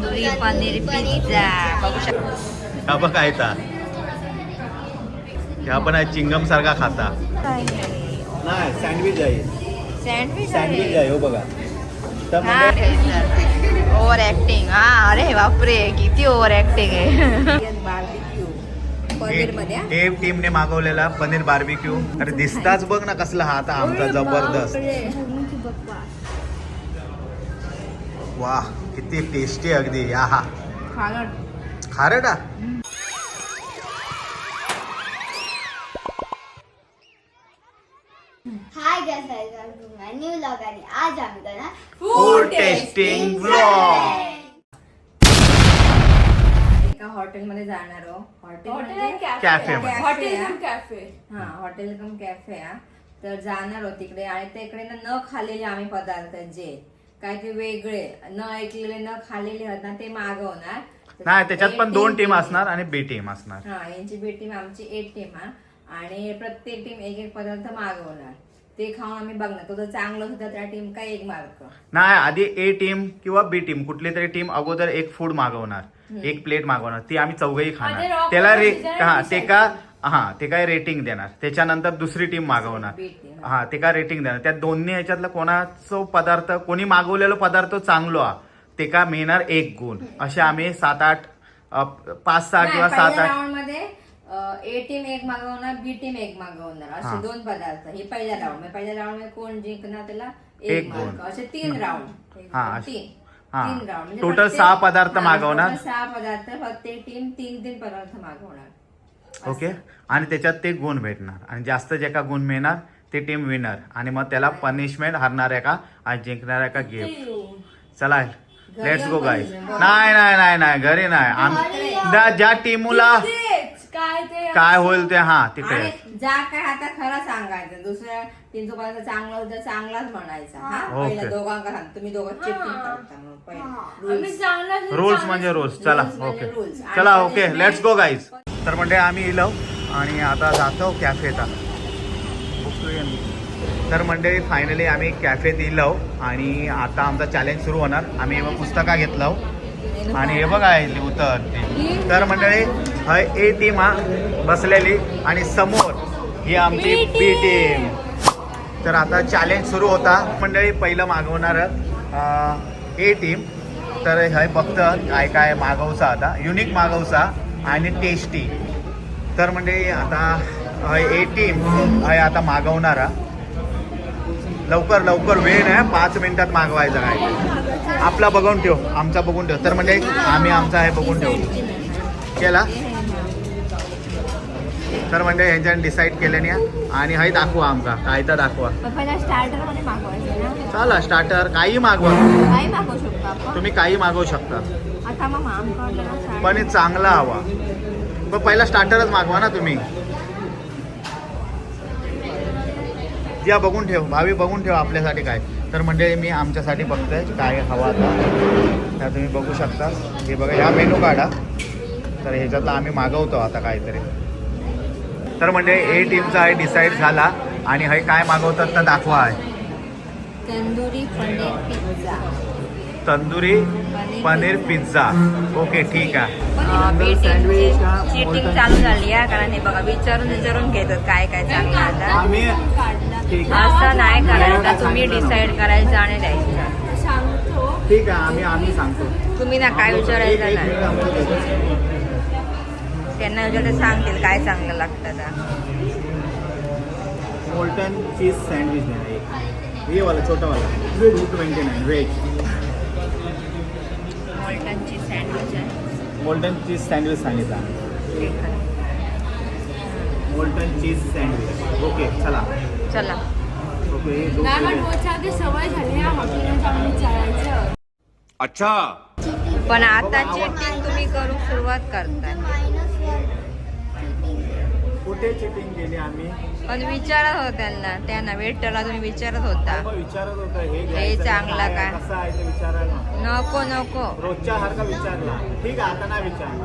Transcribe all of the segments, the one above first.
Tandoori paneer pizza बघू शकता. हा बघ काय ता ह्या पण आहे चिंगम सारखा खाता नाही सँडविच आहे. सँडविच सँडविच आहे हो बघा. तर ओव्हर ऍक्टिंग. हा अरे बापरे किती ओव्हर ऍक्टिंग आहे. पनीर मध्ये हे टीमने मागवलेला पनीर बार्बिक्यू. अरे दिसताच बघ ना कसला हा आता आमचा जबरदस्त. वाह किती टेस्टी अगदी. या हा खारट. हाय गाइस न्यू व्लॉग आणि आज आम्ही करणार फूड टेस्टिंग व्लॉग. एका हॉटेल मध्ये जाणार आहोत. हॉटेल कॅफे हॉटेल कम कॅफे. तर जाणार आहोत तिकडे आणि तिकडे न खाल्लेले आम्ही पदार्थ जे काय ते वेगळे न ऐकलेले न खाल्लेले आहेत ना ते मागवणार. नाही त्याच्यात पण 2 टीम असणार आणि बी टीम असणार. हा यांची बी टीम आमची ए टीम आणि प्रत्येक टीम एक एक पदार्थ मागवणार. ते खाऊन आम्ही बघणार तो जर चांगलं होतं त्या टीम का 1 मार्क. नाही आधी ए टीम किंवा बी टीम कुठली तरी टीम अगोदर एक फूड मागवणार. 1 प्लेट मागवणार ती आम्ही चौघही खाणार. त्याला ते काय रेटिंग देणार. त्याच्यानंतर दुसरी टीम मागवणार. ते काय रेटिंग देणार. त्या दोन्ही ह्याच्यातलं कोणाचं पदार्थ कोणी मागवलेला पदार्थ चांगलो ते का मिळणार 1 गुण. असे आम्ही 7-8 5-6 किंवा 7-8 मध्ये ए टीम 1 मागवणार बी टीम 1 मागवणार असे 2 पदार्थ. हे पहिल्या राऊंड मध्ये कोण जिंकणार त्याला 1 मार्क. असे 3 राऊंड. 3 राऊंड टोटल 6 पदार्थ मागवणार. 6 पदार्थ प्रत्येक टीम 3-3 पदार्थ मागवणार. ओके आणि त्याच्यात ते गुण भेटणार आणि जास्त जे का गुण मिळणार ते टीम विनर आणि मग त्याला पनिशमेंट हरणाऱ्या का आणि जिंकणाऱ्या का गिफ्ट. चला लेट्स गो गाईज. नाही घरी नाही. ज्या टीमला काय होईल ते तिकडे जा काय आता खरं सांगायचं. दुसऱ्या टीमचं पदार्थ चांगला होतं चांगलाच म्हणायचा. पहिल्या दोघांका सांग तुम्ही दोघं चिटिंग करता. रूल्स म्हणजे रूल्स. चला ओके लेट्स गो गाईज. तर म्हणजे आम्ही इलो आणि आता जातो कॅफेत. तर मंडळी फायनली आम्ही कॅफेत इलो आणि आता आमचा चॅलेंज सुरू होणार. आम्ही पुस्तका घेतलं आणि हे बघा लिहतं. तर मंडळी ए टीम बसलेली आणि समोर ही आमची बी टीम. तर आता चॅलेंज सुरू होता. मंडळी पहिलं मागवणार ए टीम. तर हे बघतं काय मागवसा आता युनिक मागवसा आणि टेस्टी. तर म्हणजे आता ए टीम आता मागवणारा लवकर वेळ नाही 5 मिनिटात मागवायचा काय. आपला बघून ठेव आमचा बघून ठेव. तर म्हणजे आम्ही आमचा हे बघून ठेवू केला. तर म्हणजे यांच्याने डिसाईड केल्याने आणि हे दाखवा आमका काय तर दाखवा. चला स्टार्टर काही मागवा तुम्ही काही मागवू शकता पण हे चांगला हवा. पण पहिला स्टार्टरच मागवा ना तुम्ही. ज्या बघून ठेव भावी बघून ठेव आपल्यासाठी काय. तर म्हणजे मी आमच्यासाठी बघतोय काय हवा आता. त्या तुम्ही बघू शकता. हे बघा ह्या मेनू काढा. तर ह्याच्यातला आम्ही मागवतो आता काहीतरी. तर म्हणजे ए टीमचा आहे डिसाईड झाला आणि हे काय मागवतात तर दाखवा आहे. तंदुरी पनीर पिझ्झा. ओके ठीक आहे. चीटिंग चालू झाली आहे कारण हे बघा विचारून घेतात काय चांगलं आता. असं नाही करायचं. तुम्ही डिसाईड करायचं आणि द्यायचं. ठीक आहे आम्ही सांगतो. तुम्ही ना काय विचारायचं नाही. त्यांना विचारते सांगतील काय चांगलं लागतं. मोल्टन चीज सँडविच देणार ये वाला छोटा वाला 229 व्हेज. मोल्टन चीज सँडविच सांगितला. Molten cheese sandwich. ओके चला ओके. सवय झाली हॉटेल. अच्छा पण आता चीटिंग तुम्ही करू सुरुवात करताय. कुठे चिटिंग केली आम्ही. पण विचारत होत्या त्यांना वेटरला तुम्ही विचारत होता विचारत होता हे चांगला काय कसं आहे ते विचारायला. नको रोजच्या सारखा विचारला. ठीक आहे आता नाही विचारला.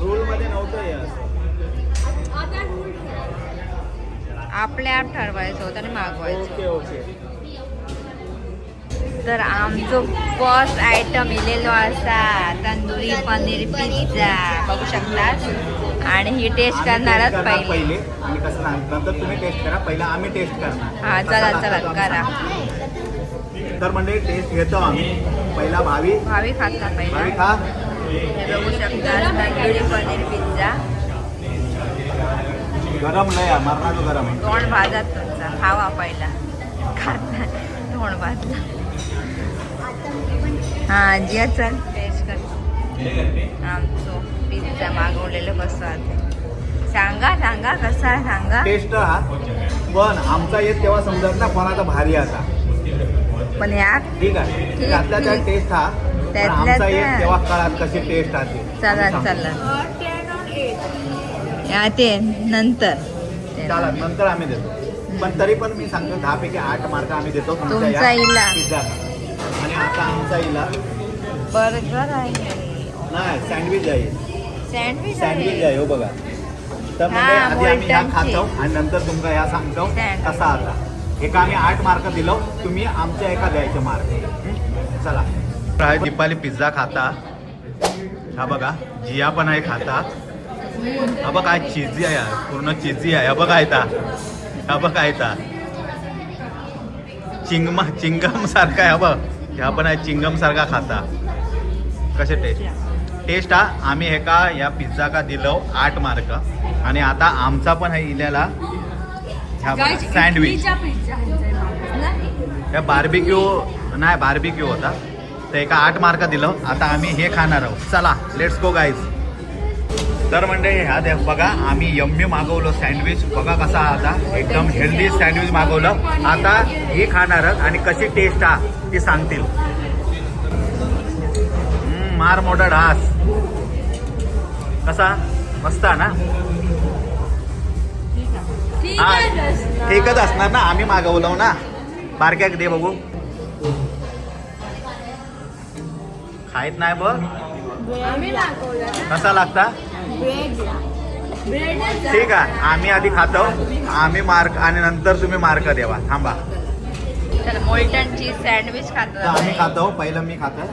रूल मध्ये नव्हतं हे असं. आपल्या आप ठरवायचं होतं आणि मागवायचं. ओके तर आमचो फर्स्ट आयटम इलेलो असा तंदुरी पनीर पिझ्झा बघू शकतात आणि ही टेस्ट करणारच पहिले. आणि कसं नंतर तुम्ही टेस्ट करा, पहिला आम्ही टेस्ट करणार. हा चला चला करा. तर म्हणजे टेस्ट घेतो आम्ही. पहिला भावी खाता पहिला. भावी खा. हे बघू शकतात तंदुरी पनीर पिझ्झा. गरम लय मरणाचं गरम आहे. तोंड भाजत तुमचा खावा पहिला. खाता तोंड भाजला. हा जिया चल टेस्ट कर. आमचो पिझ्झा मागवलेलं कसं आहे सांगा सांगा कसा आहे सांगा. टेस्ट हा पण आमचा येत तेव्हा समजत ना कोणाचा भारी असा. पण ह्या ठीक आहे त्यातल्या त्यात टेस्ट हा पण त्यातल्या आमचा येत त्यात. तेव्हा कळत कशी टेस्ट आहे. चला चला या ते नंतर चला नंतर आम्ही देतो. पण तरी पण मी सांगतो 10 पैकी 8 मार्क आम्ही देतो तुमचा इला. पिझ्झा. आणि आता आमचा इला बर्गर आहे नाही सँडविच आहे. सँडविच सँडविच आहे आहे हो बघा. तर म्हणजे हा, आधी आम्ही ह्या मोल्टनची. खातो आणि नंतर तुमका ह्या सांगतो सँडविच. कसा आता. एका आम्ही 8 मार्क दिलो, तुम्ही आमच्या एका द्यायचे मार्क. चला दीपाली पिझ्झा खाता. हा बघा जिया पण आहे खाता. हा बघ काय चिझी आहे यार पूर्ण चिझी आहे. हा बघा येता हा बघा येता चिंगम सारखा आहे. हा बघ ह्या पण आहे चिंगम सारखा खाता. कसे टेस्ट हा आम्ही एका या पिझ्झा का दिलो 8 मार्क. आणि आता आमचा पण आहे इल्याला ह्या बघा सँडविच. ह्या बार्बिक्यू नाही बार्बिक्यू होता तर एका 8 मार्क दिलं. आता आम्ही हे खाणार आहोत. चला लेट्स गो गाईज. तर म्हणजे ह्या द्या बघा आम्ही यम्मी मागवलं सँडविच. बघा कसा आता एकदम हेल्दी सँडविच मागवलं. आता हे खाणार आणि कशी टेस्ट हा ती सांगतील. मार मोठा ढास कसा मस्त ना. हा ठीकच असणार ना आम्ही मागवलं ना. बारक्याक दे बघू. खायत नाही बघ कसा लागता. ठीक आहे आम्ही आधी खातो आम्ही मार्क आणि नंतर तुम्ही मार्क द्यावा. थांबा तर मोल्टन चीज सँडविच तर खातो आम्ही खातो पहिलं मी खातो.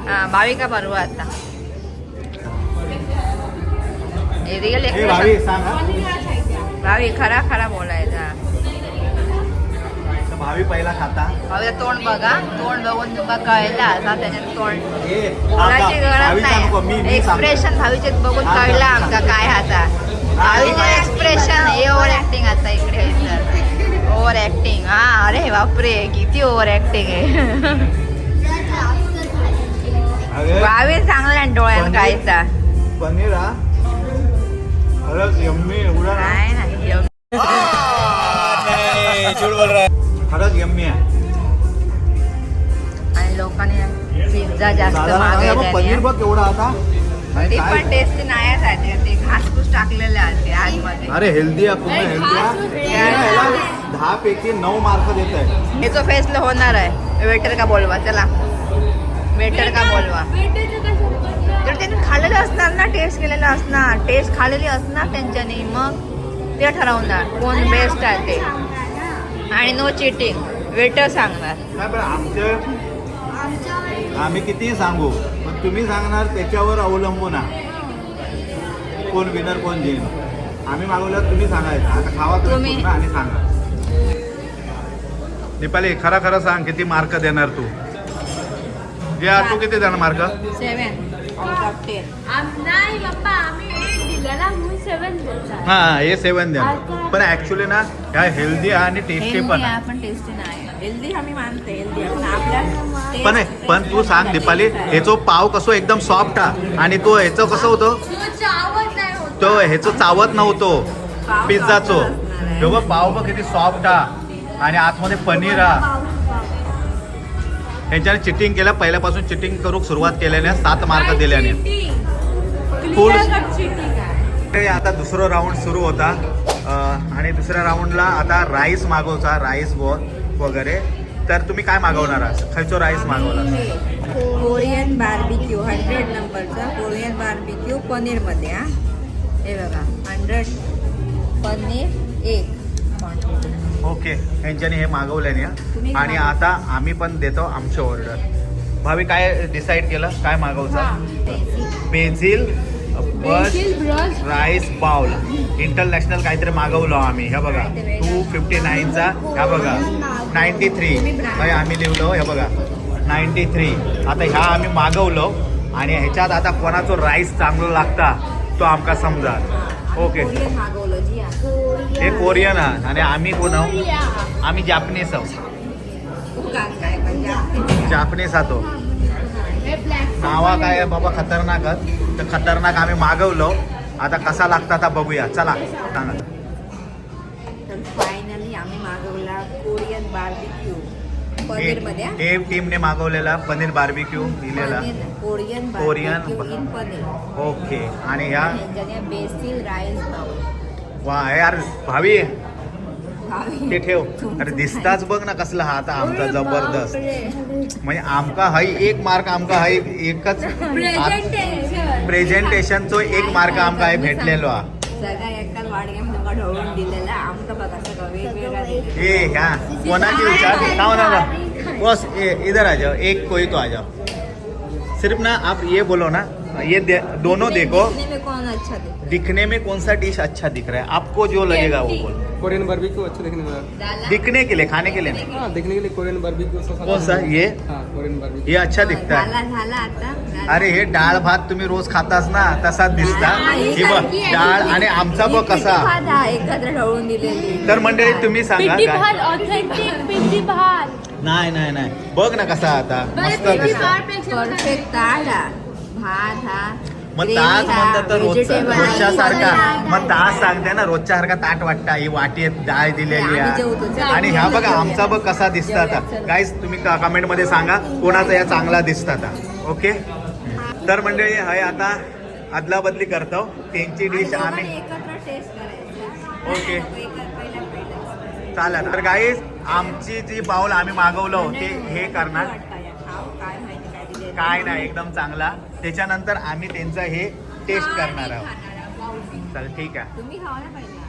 हा भाविका बरोबर आता रिअल हे भावी सांगा. भावी खरा खरा बोलायचा. तर भावी पहिला खाता. भावीचं तोंड बघा. तोंड बघून तुका कळलं असा त्याच्यात तोंड हे बोलायची गरज भावी सांगतो मी नाही. एक्सप्रेशन भावीचे बघून कळलं आमका काय आता. भावीचं एक्सप्रेशन हे ओव्हर ऍक्टिंग आता इकडे ओव्हर ऍक्टिंग. हा अरे बापरे किती ओव्हर ऍक्टिंग आहे. भावी चांगला डोळ्यात खायचा. पनीर हा खरंच यम्मी एवढा नाही नाही खरंच यम्मी आहे. आणि लोकांनी पिझ्झा जास्त पनीर मागवले. बघ केवढा आता. ती पण टेस्ट नाही आहे. ते घासपूस टाकलेले आहे आतमध्ये. अरे हेल्दी आहे पूर्ण हेल्दी आहे. 10 पैकी 9 मार्क देत आहे. हे तो फेसला होणार आहे. वेटर का बोलवा चला वेटर का बोलवा. तर त्यांनी खाल्लेलं असणार ना टेस्ट केलेलं असणार. टेस्ट खाल्लेली असणार त्यांच्यानी मग ते ठरवणार कोण बेस्ट आहे ते. आणि नो चिटिंग वेटर सांगणार. नाही पण आम्ही कितीही सांगू पण तुम्ही सांगणार त्याच्यावर अवलंबून आहे कोण विनर कोण जिंक. आम्ही मागवलं तुम्ही सांगायचं. आता खावा तुम्ही पूर्ण आणि सांगा. दीपाली खरा खरं सांग किती मार्क देणार तू. जे तू किती देणार मार्क. 7 out of 10. नाही पप्पा आम्ही 8 दिलं ना म्हणून 7 देतात. हा हे 7 देणार. पण ऍक्च्युली ना ह्या हेल्दी आणि टेस्टी पण आहे. पण टेस्टी नाही. हेल्दी आम्ही मानते हेल्दी पण आपल्या पण तू सांग दीपाली ह्याचो पाव कसो एकदम सॉफ्ट हा आणि तो ह्याचं कसं होतं तो ह्याचं चावत नव्हतो पिझ्झाचो. हे बघ पाव बघ किती सॉफ्ट हा आणि आतमध्ये पनीर हा. ह्यांच्याने चिटिंग केलं पहिल्यापासून चिटिंग करू सुरुवात केल्याने 7 मार्क दिल्याने फुल. आता दुसरा राऊंड सुरू होता आणि दुसऱ्या राऊंडला आता राईस मागवचा राईस बॉल वगैरे. तर तुम्ही काय मागवणार आहात. खायचो राईस मागवला. कोरियन बार्बिक्यू 100 नंबरचा कोरियन बार्बिक्यू पनीरमध्ये. हे बघा 100 पनीर 1 ओके यांच्यानी हे मागवल्याने आणि आता आम्ही पण देतो आमची ऑर्डर. भावी काय डिसाईड केलं काय मागवचं? बेझिल बस राईस बाउल इंटरनॅशनल काहीतरी मागवलो आम्ही. हे बघा 259चा. ह्या बघा 93 भाई आम्ही लिहिलो. हे बघा 93. आता ह्या आम्ही मागवलो आणि ह्याच्यात आता कोणाचं राईस चांगलं लागता तो आमका समजा. ओके हे कोरियन आहे आणि आम्ही कोण आहोत? आम्ही जापनीज आहोत. जापनीज आहोत. नावा काय आहे बाबा खतरनाकच. तर खतरनाक आम्ही मागवलो. आता कसा लागता आता बघूया. चला सांगा. तर फायनली आम्ही मागवला कोरियन बार्बिक्यू पनीर मध्ये. हे टीमने मागवलेला पनीर बार्बिक्यू दिलेला Korean Korean in paneer. Okay आणि ह्या बेसिल राईस बाउल. वा यार भावी ते ठेव. अरे दिसताच बघ ना कसला हा आता आमचा जबरदस्त. म्हणजे आमका हाई एक मार्क आमका हाई एकच प्रेझेंटेशनचो एक मार्क आमका हाय भेटलेलो हा. सगळ्या एकाच वाडग्यात तुमका ढवळून दिलेला. आमका बघा सगळं वेगवेगळा दिलेला. ए ह्या कोणाची विचार खाओ ना बस इधर आ जाओ. एक कोई तो आ जाओ. सिर्फ ना आप ये बोलो ना ये दोनों देखो दिखने में कौन अच्छा दिख रहा है? दिखने में कौन सा डिश अच्छा दिख रहा है आपको जो लगेगा वो बोलो. कोरियन बारबेक्यू अच्छा दिखने में. दिखने के लिए खाने के लिए नहीं. हाँ देखने के लिए कोरियन बारबेक्यू कौन सा ये हाँ कोरियन बारबेक्यू ये अच्छा दिखता है. झाला आता. अरे हे डाळ भात तुम्ही रोज खातास ना तसाच दिसता. ही बघ डाळ आणि आमचा बघ कसा. एकत्र ढवळून दिलेली. तर मंडळी तुम्ही सांगा पिंडी काय? भात ऑथेंटिक पिंडी भात. नाही नाही नाही बघ ना कसा आता मस्त दिसता. परफेक्ट ताट हा. भात हा. मग gravy तास हा, म्हणतात तर vegetable हा, रोजच्या सारखा. हा. मग तास सांगते ना रोजच्या सारखा ताट वाटता. ही वाटीत डाळ दिलेली आम्ही आहे जेवतो. आणि ह्या बघा आमचा बघ कसा दिसता आता. गाईज तुम्ही कमेंट मध्ये सांगा कोणाचा या चांगला दिसता आता. ओके तर मंडळी हाय आता अदला बदली करतो. त्यांची डिश आम्ही एकत्र टेस्ट करायचा. ओके पहिला चालेल. तर गाईज आमची जी बाउल आम्ही मागवलं ते हे करणार काय माहिती काय दिले. काय नाही एकदम चांगला. त्याच्यानंतर आम्ही त्यांचं हे टेस्ट करणार आहोत. चल ठीक आहे तुम्ही खावा ना पहिला.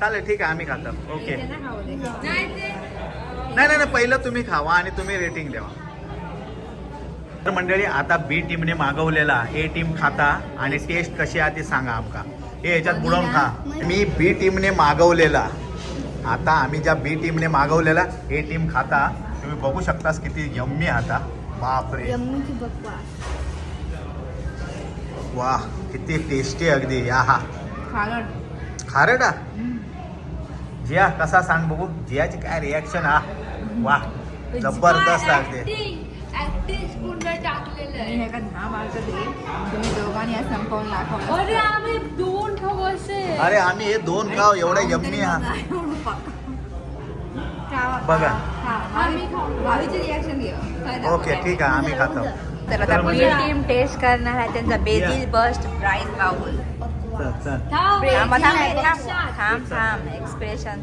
चालेल ठीक आहे आम्ही खातो. ओके त्यांना खाऊ दे. नाही नाही नाही पहिलं तुम्ही खावा आणि तुम्ही रेटिंग द्यावा. तर मंडळी आता बी टीमने मागवलेला ए टीम खाता आणि टेस्ट कशी आहे ते सांगा आमका. हे ह्याच्यात बुडवून खा. मी बी टीमने मागवलेला आता आम्ही ज्या बी टीमने मागवलेला ए टीम खाता तुम्ही बघू शकतास किती यम्मी आता. बापरे यम्मीची बकवास. वा किती टेस्टी अगदी. या हा खारट. खारटा जिया कसा सांग बघू. जियाची काय रिॲक्शन हा. वा जबरदस्त अगदी. ऍक्टिंग स्पून टाकलेलं मी आहे. हे का 10 मार्क दिले. तुम्ही दोघांनी आज संपवून दाखवलं. अरे आम्ही 2 खाऊ असे. अरे आम्ही हे 2 खाव एवढा यम्मी हा. बघा. आम्ही खाऊ. भावीची रिॲक्शन घे. ओके ठीक आहे आम्ही खातो. तर आता बी टीम टेस्ट करणार आहे त्यांचा बेजिल बस्ट राईस बाउल. चल चल थांब एक्सप्रेशन.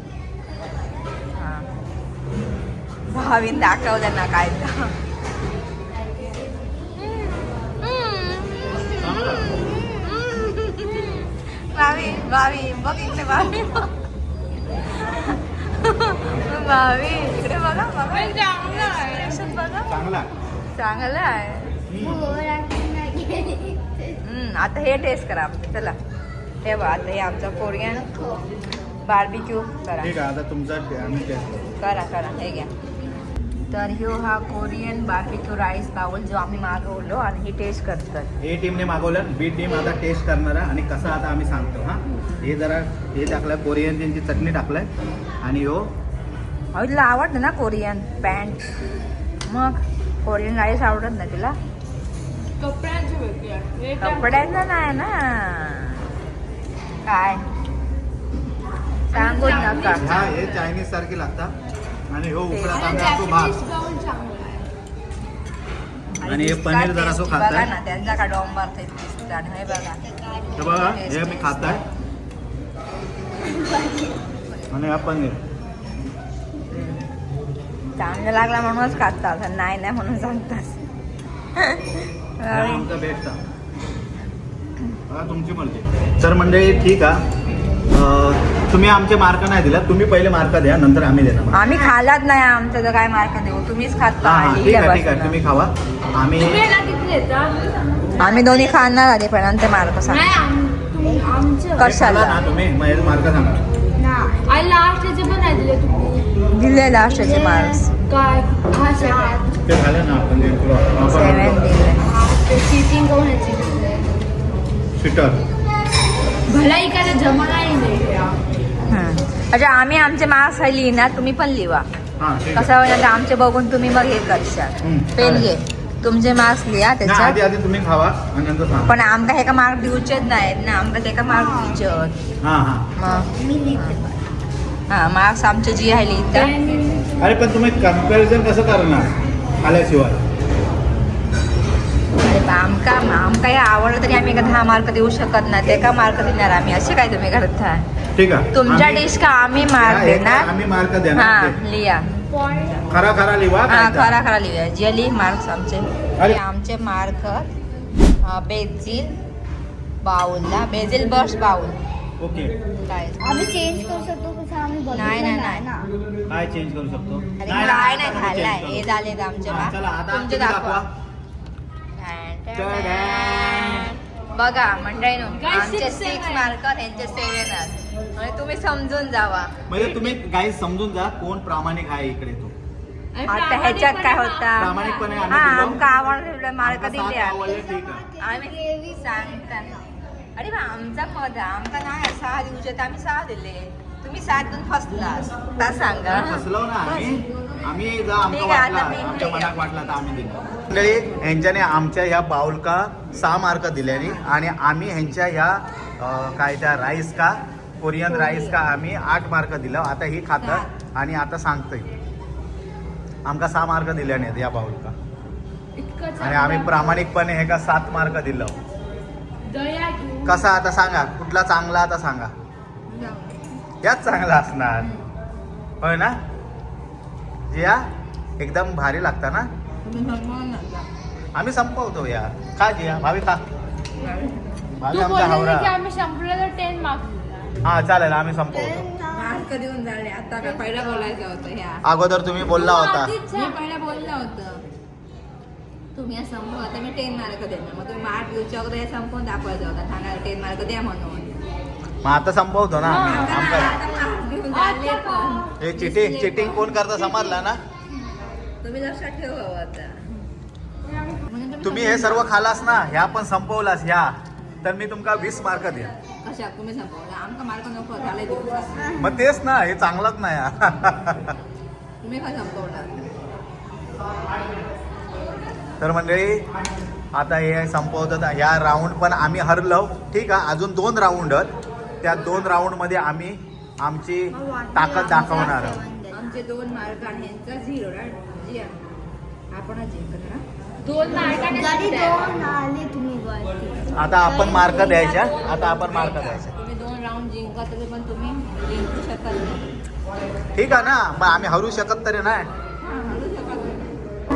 भावीन दाखवलं ना काय तर. भावी बघ इकडे भावी. भावी इकडे बघा बघा. Expression बघा चांगला. चांगलं आहे. आता हे टेस्ट करा. चला हे बघा आता हे आमचं कोरियन बार्बिक्यू करा. ठीक आहे आता तुमचा आम्ही टेस्ट करा हे घ्या. तर ह्यो हा कोरियन बार्बिक्यू राईस बाउल जो आम्ही मागवलो आणि ही टेस्ट करतात. ए टीमने मागवलं बी टीम आता टेस्ट करणार आहे आणि कसा आता आम्ही सांगतो. हा हे जरा हे टाकलं कोरियन त्यांची चटणी टाकलंय आणि हो तिला आवडतं ना कोरियन पॅन्ट. मग कोरियन राईस आवडत ना तिला. कपड्यांचे वेगळे. कपड्यांचं नाही ना काय सांगूच नका. ह्या हे चायनीज सारखी लागतात आणि हो उकडा तांदळा तो जॅपनीज भात बाउल चांगला आहे. आणि हे पनीर जरा असं खाताय. बघा ना त्यांचा का डोंबर दिसतात. हे बघा हे बघा हे मी खाताय आणि हा पनीर चांगलं लागला म्हणूनच खातात. नाही म्हणून सांगतात. हा आमचा बेस्ट आहे. बघा तुमची मर्जी. तर मंडळी ठीक आहे तुम्ही आमचे मार्क नाही दिला, तुम्ही पहिले मार्क द्या, नंतर आम्ही देणार. आम्ही खालाच नाही, आमचं तर काय मार्क देऊ, तुम्हीच खात हा हा, ठीक आहे ठीक आहे, तुम्ही खावा. आम्ही तुम्हाला किती देता? आम्ही दोन्ही खाणार आधी पण नंतर मार्क सांग. नाही आमचं कशाला? खाला ना तुम्ही, मग याचे मार्क सांगा. आणि लास्टचे पण नाही दिले तुम्ही. दिले लास्टचे मार्क्स काय हा सगळ्यात ते झालं ना आपण 7 दिले. चीटिंग करून यायची स्वीटर. भलाई करायला जमा नाही दे. अच्छा, आम्ही आमचे मार्क्स लिहिणार, तुम्ही पण लिहा. हां ठीक कसं आहे. होईल आमचे बघून तुम्ही मग हे करशाल. पेन घे, तुमचे मार्क्स लिहा नाही, त्याच्यात. आधी आधी तुम्ही खावा आणि नंतर सांगा. पण आमका हे का मार्क दिवचेच नाहीत ना, आमका ते का मार्क दिवचे हां हां. मग मी लिहिते. हा मार्क्स आमचे जी आहे लिहिता. अरे पण तुम्ही कम्पॅरिझन कसं करणार आल्याशिवाय? अरे बा, आमका हे आवडलं तरी आम्ही 10 मार्क देऊ शकत नाही, ते का मार्क देणार आम्ही, असे काय तुम्ही करता? ठीक आहे. तुमच्या आम्ही- डिश का आम्ही मार्क हा, हे देणार. काय आम्ही मार्क हा देणार ते. लिहा. खरा खरा लिहा हा काय खरा खरा लिहूया, जे लिहि मार्क्स आमचे. अरे. आमचे मार्क बेजिल बाउलला, बेजिल बर्स्ट बाउल ओके. काय आम्ही चेंज करू शकतो कसं आम्ही बघितलं नाही, नाही, नाही ना. काय चेंज करू शकतो? अरे काय नाही आपण खाल्लाय, change करू. हे झालेत आमचे हा, मार्क. चला आता तुमचे तुम्ही दाखवा. बघा मंडळीनो, Guys, आमचे 6 6 आहे. मार्क, त्यांचे 7 आणि तुम्ही समजून जावा. म्हणजे तुम्ही गाईज समजून जा कोण प्रामाणिक आहे इकडे तो. आता ह्याच्यात काय होता? प्रामाणिकपणे आम्ही हा दिलो. आमका आवडलं मार्क आमका सात दिले आवडले, ठीक आहे. आम्ही सांगता. अरे बा, आमचा पद आमका नाही 6 दिवचे तर आम्ही 6 दिले, तुम्ही 7 देऊन फसलास का सांगा. फसलो ना आम्ही जा आमचा ठीक आहे, वाटला, आता मी- आमच्या मनात वाटला तर आम्ही दिलो. मंडळी, ह्यांच्याने आमच्या ह्या बाउल का 6 मार्क दिल्याने आणि आम्ही ह्यांच्या ह्या काय त्या राईस का कोरियन राईस का आम्ही 8 मार्क दिलं. आता ही खातात आणि आता सांगतोय आमका 6 मार्क दिल्याने या बाउल का, इतकं आणि आम्ही प्रामाणिकपणे हे का 7 मार्क दिलं. दया घेऊन कसा आता सांगा, कुठला चांगला आता सांगा. याच चांगला असणार होय ना जिया? एकदम भारी लागता ना. आम्ही संपवतो या. खा जिया, भावी खा. भावी तू आमचा बोलले हावरा. की आम्ही संपलं तर 10 मार्क्स. हा चालेल, आम्ही संपवतो. मार्क देऊन झाले, आता काय पहिला बोलायचं होतं ह्या. अगोदर तुम्ही बोलला होता. मी पहिला बोललं होतं तुम्ही हे संपव, आता मी 10 मार्क देणार, मग तुम्ही मार्क दिवच्या अगोदर हे संपवून दाखवायचं होतं, सांगायला 10 मार्क द्या म्हणून. मग आता संपवतो ना आम्ही. आमका आता mark देऊन झाले पण. हे चिटिंग कोण करता समजला ना. तुम्ही लक्षात ठेवा आता. म्हणजे तुम्ही हे सर्व खालास ना, ह्या पण संपवलास ह्या, तर मी तुमका 20 मार्क द्या. कशा तुम्ही संपवलं, आमका मार्क नको झाले दिवस. मग तेच ना, हे चांगलंच नाही हा. तुम्ही काय संपवणार? तर मंडळी, आता हे संपवतात. ह्या राऊंड पण आम्ही हरलो, ठीक आहे. अजून 2 राऊंड आहेत, त्या 2 राऊंडमध्ये आम्ही आमची ताकद दाखवणार आहोत. आमचे 2 मार्क आणि यांचा 0 जी आपण जिंकणार. 2 मार्काने जरी सुटते. 2 आले तुम्ही वरती. आता आपण मार्क द्यायच्या, आता आपण मार्क द्यायच्या. तुम्ही 2 राऊंड जिंका तरी पण तुम्ही जिंकू शकत नाही. ठीक आहे ना, मग आम्ही हरू शकत तरी नाही.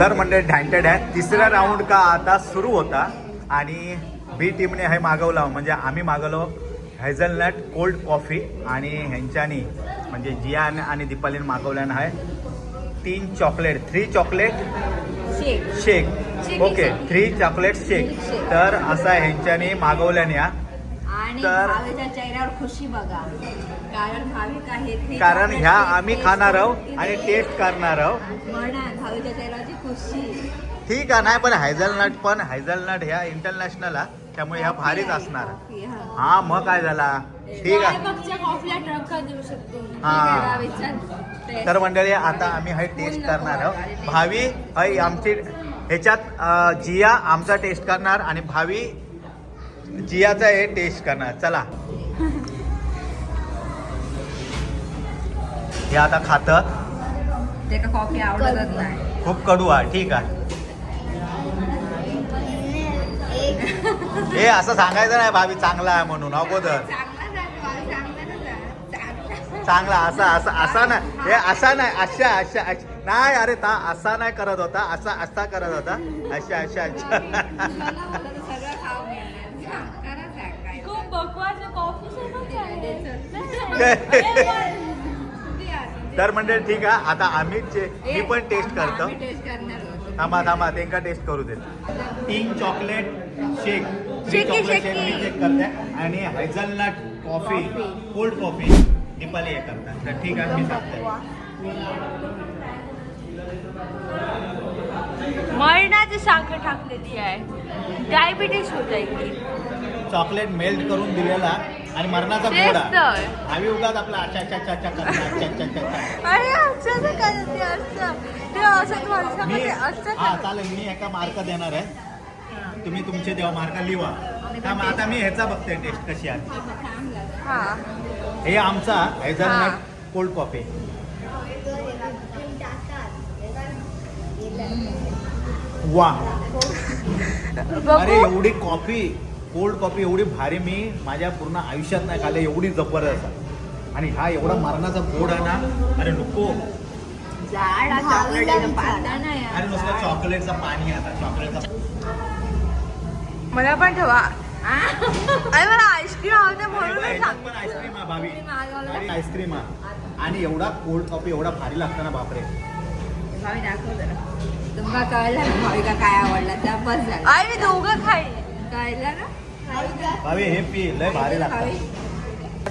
तर म्हणजे ढँटेड आहे. 3रा राऊंड का आता सुरू होता आणि बी टीमने हे मागवला, म्हणजे आम्ही मागवलो हेझलनट कोल्ड कॉफी आणि ह्यांच्यानी म्हणजे जिया आणि दीपालीने मागवल्यानं आहे 3 चॉकलेट 3 चॉकलेट शेक. ओके, 3 चॉकलेट शेक. तर असं ह्यांच्यानी मागवल्याने आणि तर- भावेच्या चेहऱ्यावर खुशी बघा, कारण भाविक आहेत. कारण ह्या आम्ही खाणार आहोत आणि टेस्ट करणार आहोत. म्हणा भावेच्या चेहऱ्याची खुशी. ठीक आहे, नाही पण हेझलनट ह्या इंटरनॅशनल आहे, त्यामुळे ह्या भारीच असणार. हा मग काय झाला, ठीक आहे. मागच्या कॉफीला ट्रक का देऊ शकतो. हा, तर मंडळी आता आम्ही हे टेस्ट करणार आहोत. भावी हे आमची ह्याच्यात जिया आमचा टेस्ट करणार आणि भावी जियाचा हे टेस्ट करणार. चला हे आता खातं. ते का कॉफी आवडतच नाही. खूप कडू आहे, ठीक आहे. हे असं सांगायचं नाही भावी चांगला आहे म्हणून अगोदर. चांगला असा नाही, हे असा नाही, अशा नाही. अरे असा नाही करत होता, असा करत होता, अशा. खूप बकवास कॉफी सोबत आहे. तर म्हणजे ठीक आहे, आता आम्ही मी पण टेस्ट करतो. टेस्ट करणार होतो. थांबा त्यांना टेस्ट करू देत. पिंक चॉकलेट शेक, शेकी, चॉकलेट शेक मी शेकी. चेक करते आणि hazelnut coffee, cold coffee Deepali हे करतात. तर ठीक आहे, मी सांगते. मरणाची साखर टाकलेली आहे, डायबिटीस होत आहे. चॉकलेट मेल्ट करून दिलेला आणि मरणाचा तेच गोडा. तर. आम्ही उगाच आपला अच्छा अच्छा अच्छा अच्छा करणार, अच्छा अच्छा अच्छा अच्छा. अरे असं काय असतं ते असं मी वर्षामध्ये असतं हा का? चालेल, मी एका मार्क देणार आहे. तुम्ही तुमचे देवा मार्क लिहा. थांबा, आता मी ह्याचा बघते टेस्ट कशी आहे. हा हे आमचा हा. Hazelnut cold coffee. वा, अरे एवढी कॉफी, कोल्ड कॉफी एवढी भारी मी माझ्या पूर्ण आयुष्यात नाही खाल्ली, एवढी जबरदस्त. आणि हा एवढा मरणाचा गोड आहे ना, अरे नको. झाड हा चॉकलेटचं पाता नाही आहे. अरे नुसतं चॉकलेटचं पाणी आता, चॉकलेटचं. मला पण ठेवा. अरे मला आईस्क्रीम आवडते म्हणून मी ह्याच्यात सांगते. पण आईस्क्रीम आहे भाभी, मागवलं. आईस्क्रीम आहे. आणि एवढा कोल्ड कॉफी एवढा भारी लागतं ना, बापरे. भावी दाखव जरा. तुम्हाला कळलं ना भाविका काय आवडला त्या बस झालं. आई मी दोघं खाईन. कळलं ना भाभी हे पी, लय भारी लागतं.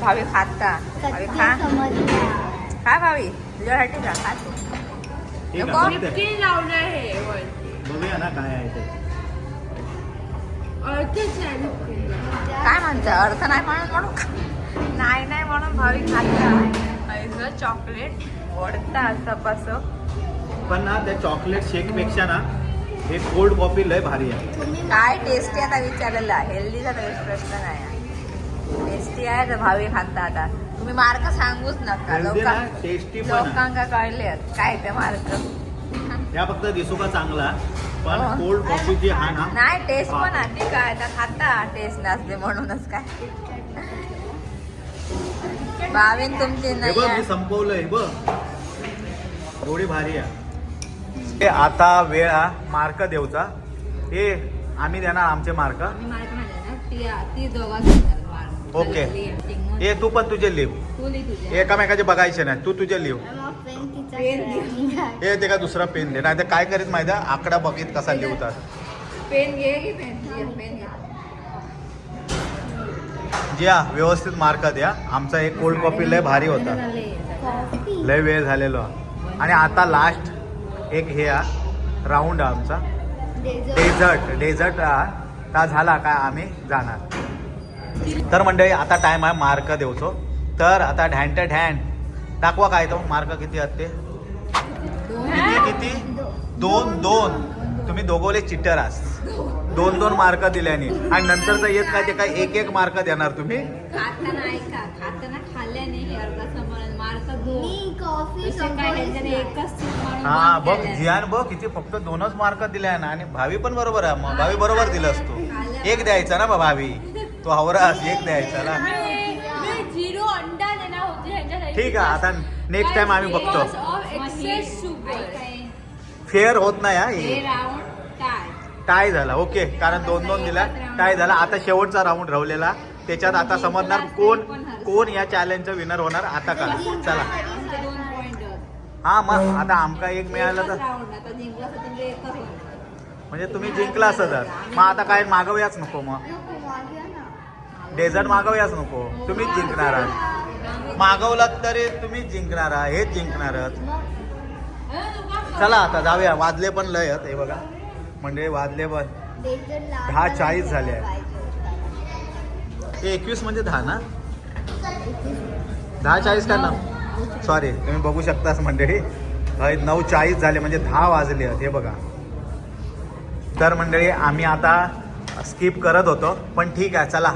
भावी खाता. भावी खा. खा भावी, तुझ्यासाठी खा. खा तू. ठीक नको? आहे, बघते. लावलं आहे बघूया ना काय आहे ते. काय म्हणतं अर्थ नाही म्हणून नाही नाही म्हणून भावी खाता. चॉकलेट ओढता असं पासं. पण ना त्या चॉकलेट शेक पेक्षा ना हे कोल्ड कॉफी लय भारी आहे. काय टेस्टी आता विचारलेलं आहे. हेल्दीचा प्रश्न नाही. टेस्टी आहे तर भावी खाता. आता तुम्ही मार्क सांगूच नका. Healthy नाही, tasty पण आहे. लोकांका कळले काय ते मार्क. या फक्त दिसू का चांगला, पण हो. कोल्ड कॉफी जी आहे ना, नाही टेस्ट पण आहे. ती काय आता खाता टेस्ट नसते म्हणूनच काय. भावीन तुमची हे नाही बघ आहे. मी संपवलंय बघ, एवढी भारी आहे. हे आता वेळ मार्क देऊचा. हे आम्ही देणार आमचे मार्क. मी मार्क नाही देणार. ती दोघांच मार्क. ओके. हे तू पण तुझे लिव. तू लिही तुझे. एकामेकाचे बघायचे नाही, तू तुझे लिव. हे ते का दुसरा पेन दे, नाही तर काय करीत माहिती आहे, आकडा बघित कसा लिहतात. पेन घे की पेन पेन घे. ज्या व्यवस्थित मार्क द्या. आमचा एक कोल्ड कॉफी लय भारी होता, लय वेळ झालेलो. आणि आता लास्ट एक हे राऊंड आमचा डेझर्ट का झाला काय आम्ही जाणार. तर मंडळी आता टाइम आहे मार्क देऊचो. तर आता ढॅन दाखवा काय तो मार्क किती आहेत ते. किती 2-2. तुम्ही दोघोले चिटर आहात. 2-2 मार्क दिल्याने आणि नंतरचं येत काय ते काय 1-1 मार्क देणार तुम्ही. खाताना ऐका. खाताना खाल्ल्याने हे अर्धा समोर मार्क 2. मी कॉफी काय ह्याच्याने एकच चूक म्हणून हा mark बघ केले. जियान बघ किती फक्त 2च मार्क दिले ना. आणि भावी पण बरोबर आहे. मग भावी बरोबर दिलं असतो. 1 द्यायचा ना भावी, तो हवरास 1 द्यायचा ना. मी 0 अंडा देणार होते ह्यांच्यासाठी. ठीक आहे, आता नेक्स्ट टाइम आम्ही बघतो. Because of excess sugar. Fair होत नाही हा. हे राऊंड काय टाय झाला. ओके, कारण 2-2 दिला, टाय झाला. आता शेवटचा राऊंड राहिलेला, त्याच्यात आता समजणार कोण या चॅलेंजचा विनर होणार. आता का चला. 2 पॉइंट. हा मग आता आमका 1 मिळालं तर राऊंड आता जिंकला तर तुमचे एकच होणार. म्हणजे तुम्ही जिंकला असं तर मग आता काय मागवूयाच नको. मग डेझर्ट मागवूयाच नको. तुम्हीच जिंकणार आहात. मागवलात तरी तुम्हीच जिंकणार आहात. हेच जिंकणार आहात. चला आता जाऊया. वाजले पण लय आहेत हे बघा, म्हणजे वाजले पण 10:40 झाले आहे. 21 म्हणजे 10 ना. 10:40 का ना, सॉरी. तुम्ही बघू शकताच मंडळी, 9:40 झाले म्हणजे 10 वाजले आहेत हे बघा. तर मंडळी आम्ही आता स्किप करत होतो, पण ठीक आहे चला.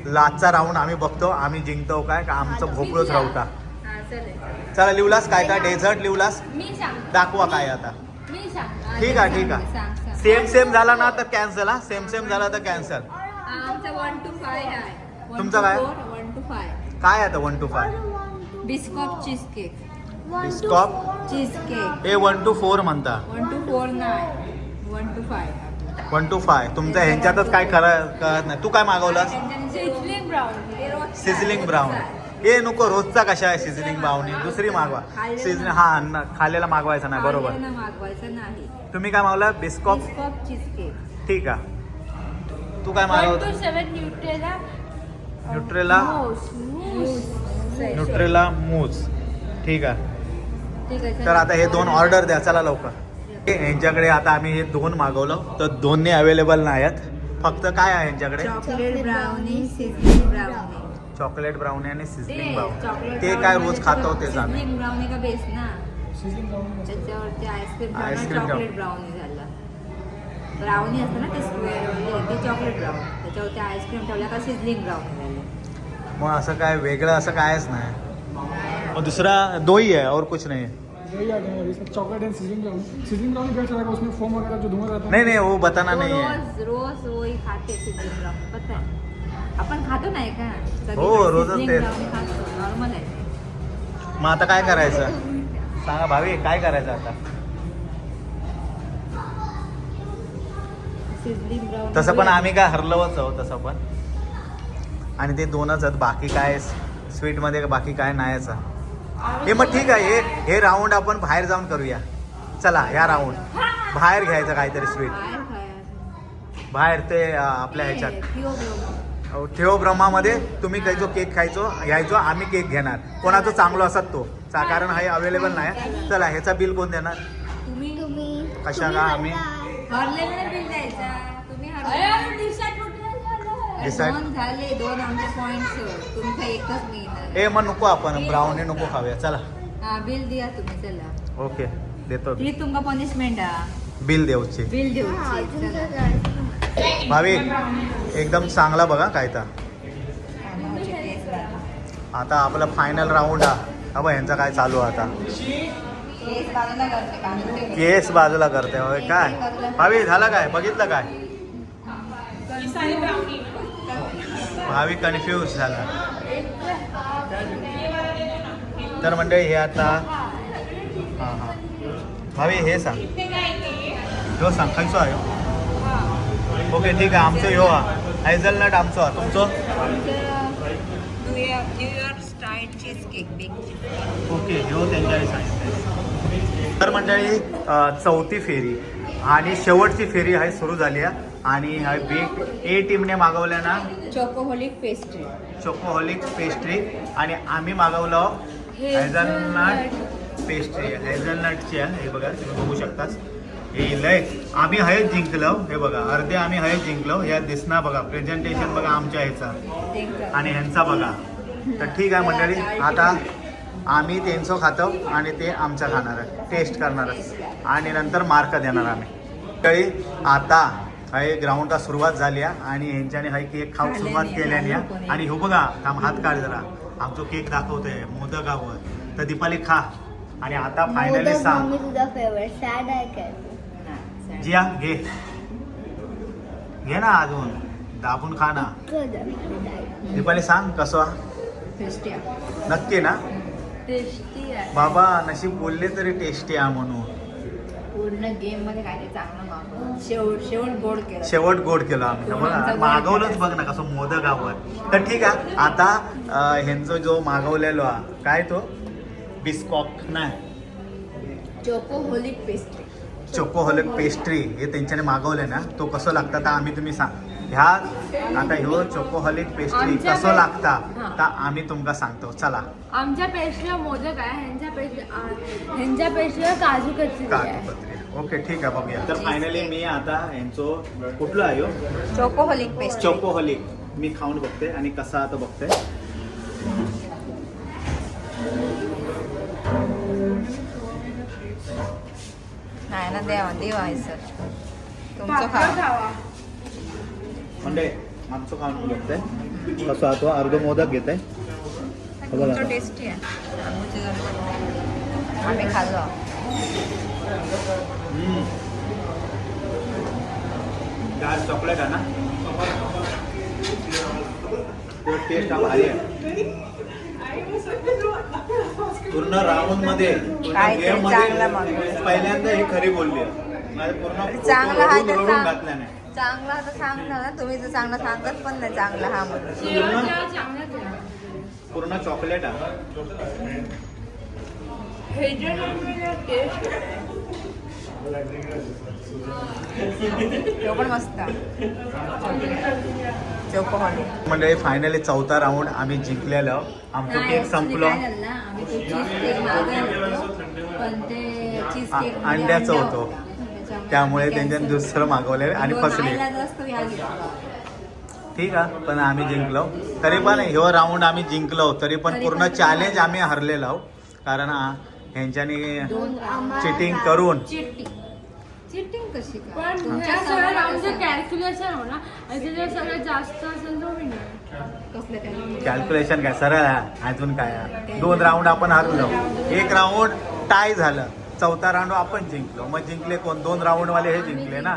लास्टचा राऊंड आम्ही बघतो, आम्ही जिंकतो काय का आमचं भोपळोच राहता. हा चले. चला लिवलास काय काय डेझर्ट लिवलास, मी सांग. दाखवा काय आता. मी सांग. ठीक आहे ठीक आहे. सांग सांग. सेम झाला ना तर कॅन्सल. हा सेम झाला तर कॅन्सल. आमचं 1 to 5 आहे. तुमचं काय? 1 to 5. काय आता 1 to 5. Biscoff cheese cake. Biscoff cheese cake. हे 1 to 4 म्हणता. 1 to 4 नाही. 1 to 5. 1 to 5 तुमच्या ह्यांच्यातच काय कळत नाही. तू काय मागवलास. Sizzling brown. Sizzling brown. हे नको रोजचा कशा आहे सिझनिंग ब्राउनी दुसरी मागवा सिझनिंग हा खाल्लेला मागवायचा नाही बरोबर मागवायचं नाही. तुम्ही काय मागवला बिस्कॉप चीज केक. ठीक आहे तू काय मागवत न्यूट्रेला न्यूट्रेला मूज ठीक आहे ठीक आहे. तर आता हे 2 ऑर्डर द्या चला लवकर यांच्याकडे आता आम्ही हे 2 मागवलं तर 2 अवेलेबल नाही आहेत फक्त काय आहे यांच्याकडे chocolate brownie sizzling brownie. Chocolate brownie आणि सिझलिंग ब्राउनी ते काय रोज खातो ते सांग सिझलिंग ब्राउनी का बेस ना त्याच्यावरती आईस्क्रीम आईस्क्रीम चॉकलेट ब्राउनी झालं. ब्राउनी असतं ना ते स्क्वेअर ते चॉकलेट ब्राउनी त्याच्यावरती आईस्क्रीम ठेवल्या का सिझलिंग ब्राउनी झालं. मग असं काय वेगळं असं कायच नाही और दूसरा दो ही है और कुछ नहीं है यही आ गया इसमें chocolate end seasoning brownie best रहेगा उसमें फोम वगैरह जो धुआं रहता है नहीं नहीं वो बताना वो नहीं है रोज रोज वही खाते सिझलिंग ब्राउनी पता है आपण खातो नाही का हो, रोजच सिझलिंग तेच. ब्राउनी खातो नॉर्मल आहे. मग आता काय करायचं सांगा भावी काय करायचं आता सिझलिंग ब्राउनी तसं पण आम्ही काय हरलवच आहोत तसं पण आणि ते 2च आहेत बाकी काय स्वीटमध्ये बाकी काय नाहीच हे मग ठीक आहे हे राऊंड आपण बाहेर जाऊन करूया चला ह्या राऊंड बाहेर घ्यायचं काहीतरी स्वीट बाहेर खायचं. बाहेर ते आपल्या ह्याच्यात ठेव ब्राउनी. ठेव ब्रह्मामध्ये तुम्ही काही जो केक घ्यायचो आम्ही केक घेणार कोणाचा चांगला असत तो कारण हे अवेलेबल नाही चला ह्याचा बिल कोण देणार तुम्ही कशा का आम्ही हरलेलं बिल द्यायचा तुम्ही Decide. 2 झाले 2 आमचे पॉइंट्स तुमचं एकच मिळणार. ए मग नको आपण ब्राउनी नको खाऊया चला हा बिल द्या तुम्ही चला. ओके देतो ही तुमका पनिशमेंट हा बिल देऊची बिल देऊची चला. भावी एकदम चांगला बघा काय तर आता आपला फायनल राऊंड हा बघ यांचा काय चालू आहे आता केस बाजूला करते काढून. केस बाजूला करते होय काय भावी झालं काय बघितलं काय भावी कन्फ्यूज झाला तर मंडळी हे आता हां हां भावी हे सांग ह्यो सांग खयचो आहे ओके ठीक आहे आमचं ह्यो हा हेझलनट आमचो हा तुमचो New York style cheese cake bake. Okay ह्यो त्यांच्याकडे सांगितलं तर मंडळी 4थी फेरी आणि शेवटची फेरी आहे सुरू झाली आहे आणि बेक ए टीमने मागवल्या ना चोकोहोलिक पेस्ट्री. चोकोहॉलिक पेस्ट्री आणि आम्ही मागवलं हेझलनट पेस्ट्री हेझलनटची आहे हे बघा तुम्ही बघू शकताच हे लय आम्ही हयच जिंकलो हे बघा अर्धे आम्ही हयच जिंकलो या दिसना बघा प्रेझेंटेशन बघा आमच्या ह्याचा आणि ह्यांचा बघा तर ठीक आहे मंडळी आता आम्ही त्यांचं खातो आणि ते आमचं खाणार आहे टेस्ट करणार आहे आणि नंतर मार्क देणार आम्ही तरी आता हे ग्राउंडला सुरुवात झाली आहे आणि ह्यांच्याने हा केक खाऊ सुरुवात केल्याने आणि हो बघा थांब हात काढ जरा आमचं केक दाखवतोय मोदकावर तर दीपाली खा आणि आता फायनली सांग मम्मी तुझा फेवरेट सॅड आहे काय जिया घे घे ना अजून दाबून खा ना दीपाली सांग कसं टेस्टी आहे. नक्की ना टेस्टी आहे. बाबा नशीब बोलले तरी टेस्टी आहे म्हणून पूर्ण गेम मध्ये काय ते चांगलं मागवलं. शेवट गोड केलं. शेवट गोड केलं आम्ही तर बघा मागवलंच बघ ना कसं मोदकावर तर ठीक आहे आता ह्यांचा जो मागवलेलो हा काय तो बिस्कॉक नाही चोकोहोलिक पेस्ट्री. चोकोहॉलिक पेस्ट्री हे त्यांच्याने मागवले ना तो कसं लागतं तर आम्ही तुम्ही सांग ह्या आता ह्यो चोकोहॉलिक पेस्ट्री आमच्या कसं पे- लागता हां. तर आम्ही तुमका सांगतो चला आमच्या पेस्ट्रीला मोदक आहे ह्यांच्या पेस्ट्रीला काजू कतली आहे. कागदपत्री ओके ठीक आहे बघूया तर फायनली मी आता यांचं कुठलं आहे ह्यो? चोकोहोलिक पेस्ट्री. चोकोहॉलिक मी खाऊन बघते आणि कसा आता बघते नाही ना देवा देवायचं तुमचं खा. म्हणजे आमचं खाऊन बघते कसं तो अर्ध मोदक घेत आहे तुमचं टेस्टी आहे. आम्ही खाल्लो. डार्क चॉकलेट आहे ना तो टेस्ट हा भारी आहे पूर्ण राऊंड मध्ये काय ते गेम चांगलं मध्ये मागवलं. पहिल्यांदा हे खरी बोलली आहे. माझे पूर्ण चांगला हा तर रडून सांग. घातल्या नाही चांगला तर सांग ना तुम्ही तर चांगला सांगत पण नाही चांगला हा म्हणून. शेवट जेव्हा चांगलंच आहे. पूर्ण चॉकलेट आहे. तो पण मस्त चोकोहॉल. मंडळी फायनली चौथा राऊंड आम्ही जिंकलेलो. आमचं केक संपलो. आम्ही ते चीज केक मागवलं होतं, पण ते चीज केक अंड्याचं होतं. त्यामुळे त्यांच्यानी दुसरं मागवले आणि फसले. ठीक आहे, पण आम्ही जिंकलो. तरी पण ह्यो राऊंड आम्ही जिंकलो. तरी पण पूर्ण चॅलेंज आम्ही हरलेलो. कारण ह्यांच्यानी चिटिंग करून चिटिंग कशी पण तुमच्या सगळ्या राऊंडचं कॅल्क्युलेशन हो ना, त्याच्यात सगळ्यात जास्त असेल तो विनर. कॅल्क्युलेशन काय सरळ आहे. अजून काय आहे. 2 राऊंड आपण हरलो. 1 राऊंड टाय झालं. चौथा राऊंड आपण जिंकलो. मग जिंकले कोण? 2 राऊंड वाले हे जिंकले ना.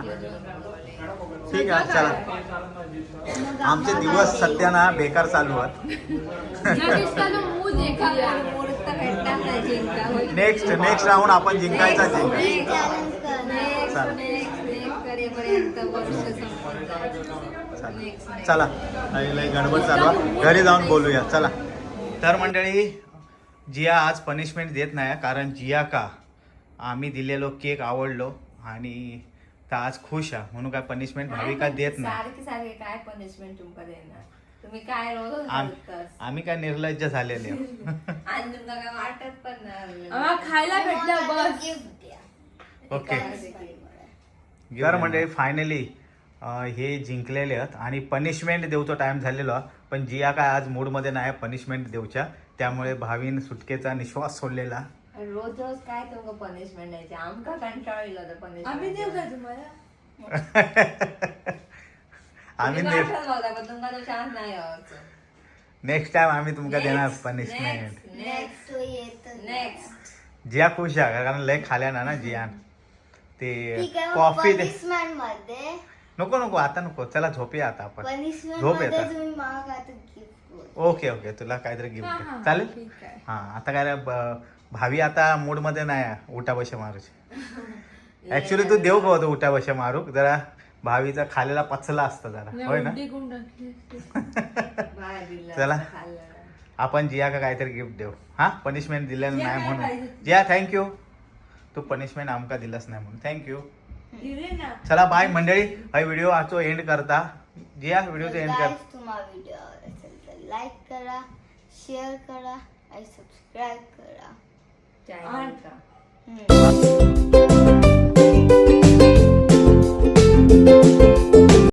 ठीक आहे, चला. आमचे दिवस सध्या ना बेकार चालू आहेत. नेक्स्ट राऊंड आपण जिंकायचा चला. लय गडबड चालू आहे. घरी जाऊन बोलूया चला. तर मंडळी, जिया आज पनिशमेंट देत नाही. कारण जिया का आम्ही दिलेलो केक आवडलो आणि तर आज खुश आहे म्हणून काय पनिशमेंट भाविका देत नाही. सारखे काय पनिशमेंट तुमका देणार? तुम्ही काय रोज आम्ही काय निर्लज्ज झालेले. आणि तुमका काय वाटत पण नाही. खायला भेटलं बस. ओके. तर मंडळी फायनली हे जिंकलेले आहेत आणि पनिशमेंट देऊचा टाइम झालेलो आहे. पण जिया काय आज मूडमध्ये नाही पनिशमेंट देऊच्या. त्यामुळे भावीन सुटकेचा निश्वास सोडलेला. रोज रोज काय तुमका पनिशमेंट द्यायची? आमका कंटाळलो तर पनिशमेंट. आम्ही देऊ का तुम्हाला? आम्ही तुमका तो चान्स नाही यायचं. नेक्स्ट टाइम आम्ही तुमका देणार पनिशमेंट. नेक्स्ट जिया खुश आहे कारण लय खाल्या ना जियान. ते ठीक आहे, कॉफी दे. पनिशमेंट मध्ये नको आता नको. चला झोपूया आता आपण. पनिशमेंट झोप मध्ये येतात. तुम्ही मला काय तर गिफ्ट ओके तुला काहीतरी गिफ्ट चालेल. ठीक आहे. हा आता काय भावी आता मूड मध्ये नाही उठा बशे मारूचे. ऍक्च्युली तू देऊ का होतो उठा बशे मारू. जरा भावीचा खालेला पचला असता जरा. होय ना. चला आपण जिया का काहीतरी गिफ्ट देऊ. हा पनिशमेंट दिलेलं नाही म्हणून. जिया थँक्यू. तू पनिशमेंट आमका दिलंच नाही म्हणून थँक्यू. चला बाय मंडळी. हा व्हिडिओ आजो एंड करता. जिया व्हिडिओचा एंड कर. तुम्हाला व्हिडिओ आवडला असेल तर लाईक करा, शेअर करा आणि सबस्क्राईब करा. चॅनलचा.